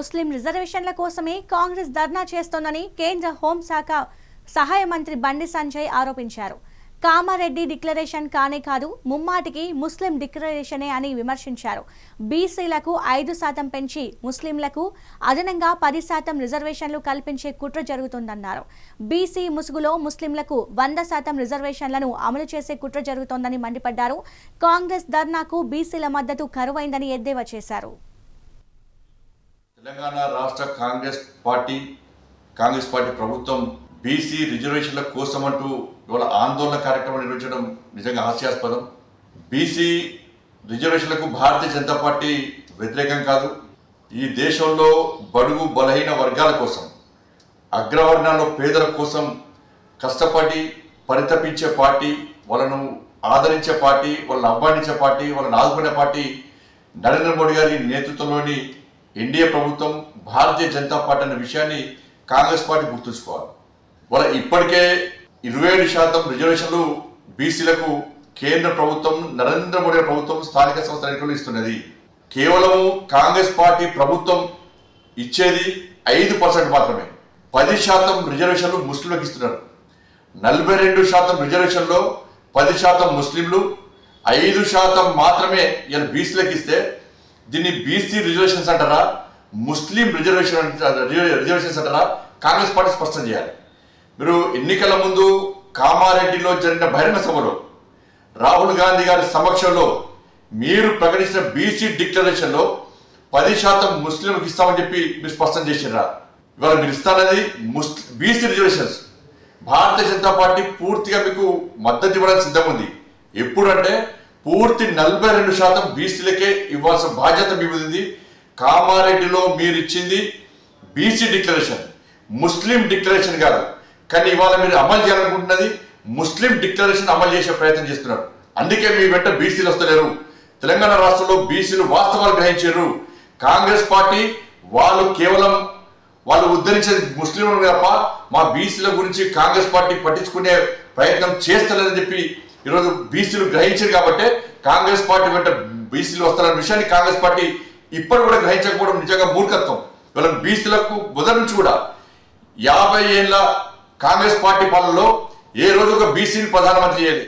ముస్లిం రిజర్వేషన్ల కోసమే కాంగ్రెస్ ధర్నా చేస్తోందని కేంద్ర హోంశాఖ సహాయ మంత్రి బండి సంజయ్ ఆరోపించారు. కామారెడ్డి డిక్లరేషన్ కానే కాదు, ముమ్మాటికి ముస్లిం డిక్లరేషనే అని విమర్శించారు. బీసీలకు 5% పెంచి ముస్లింలకు అదనంగా 10% రిజర్వేషన్లు కల్పించే కుట్ర జరుగుతోందన్నారు. బీసీ ముసుగులో ముస్లింలకు 100% రిజర్వేషన్లను అమలు చేసే కుట్ర జరుగుతోందని మండిపడ్డారు. కాంగ్రెస్ ధర్నాకు బీసీల మద్దతు కరువైందని ఎద్దేవా చేశారు. తెలంగాణ రాష్ట్ర కాంగ్రెస్ పార్టీ ప్రభుత్వం బీసీ రిజర్వేషన్ల కోసం అంటూ ఇవాళ ఆందోళన కార్యక్రమం నిర్వహించడం నిజంగా హాస్యాస్పదం. బీసీ రిజర్వేషన్లకు భారతీయ జనతా పార్టీ వ్యతిరేకం కాదు. ఈ దేశంలో బడుగు బలహీన వర్గాల కోసం, అగ్రవర్ణాల్లో పేదల కోసం కష్టపడి పరితపించే పార్టీ, వాళ్ళను ఆదరించే పార్టీ, వాళ్ళని అవ్వానించే పార్టీ, వాళ్ళని ఆదుకునే పార్టీ నరేంద్ర మోడీ గారి నేతృత్వంలోని ఎన్డీఏ ప్రభుత్వం, భారతీయ జనతా పార్టీ అనే విషయాన్ని కాంగ్రెస్ పార్టీ గుర్తుంచుకోవాలి. వాళ్ళ ఇప్పటికే 27% రిజర్వేషన్లు బీసీలకు కేంద్ర ప్రభుత్వం, నరేంద్ర మోడీ ప్రభుత్వం స్థానిక సంస్థల ఎన్నికలు ఇస్తున్నది. కేవలం కాంగ్రెస్ పార్టీ ప్రభుత్వం ఇచ్చేది 5% మాత్రమే. 10% రిజర్వేషన్లు ముస్లింలకు ఇస్తున్నారు. 42% రిజర్వేషన్లో 10% ముస్లింలు, 5% మాత్రమే ఇలా బీసీలకు ఇస్తే దీన్ని బీసీ రిజర్వేషన్స్ అంటారా, ముస్లిం రిజర్వేషన్స్ అంటారా? కాంగ్రెస్ పార్టీ స్పష్టం చేయాలి. మీరు ఎన్నికల ముందు కామారెడ్డిలో జరిగిన బహిరంగ సభలో రాహుల్ గాంధీ గారి సమక్షంలో మీరు ప్రకటించిన బీసీ డిక్లరేషన్లో 10% ముస్లింలకు ఇస్తామని చెప్పి మీరు స్పష్టం చేసినారా? ఇవాళ మీరు ఇస్తానది BC reservations. Bharatiya Janata party పూర్తిగా మీకు మద్దతు ఇవ్వడానికి సిద్ధం ఉంది. ఎప్పుడంటే పూర్తి 42% బీసీలకే ఇవ్వాల్సిన బాధ్యత మీ మీద ఉంది. కామారెడ్డిలో మీరు ఇచ్చింది బీసీ డిక్లరేషన్, ముస్లిం డిక్లరేషన్ కాదు. కానీ ఇవాళ మీరు అమలు చేయాలనుకుంటున్నది ముస్లిం డిక్లరేషన్ అమలు చేసే ప్రయత్నం చేస్తున్నారు. అందుకే మీ వెంట బీసీలు వస్తలేరు. తెలంగాణ రాష్ట్రంలో బీసీలు వాస్తవాలు గ్రహించారు. కాంగ్రెస్ పార్టీ కేవలం వాళ్ళు ఉద్ధరించేది ముస్లింలు తప్ప మా బీసీల గురించి కాంగ్రెస్ పార్టీ పట్టించుకునే ప్రయత్నం చేస్తలేదని చెప్పి ఈరోజు బీసీలు గ్రహించారు. కాబట్టి కాంగ్రెస్ పార్టీ వెంట బీసీలు వస్తారన్న విషయాన్ని కాంగ్రెస్ పార్టీ ఇప్పటి కూడా గ్రహించకపోవడం నిజంగా మూర్ఖత్వం. ఇవాళ బీసీలకు మొదటి నుంచి కూడా 50 ఏళ్ళ కాంగ్రెస్ పార్టీ పాలనలో ఏ రోజు ఒక బీసీని ప్రధానమంత్రి చేయలేదు.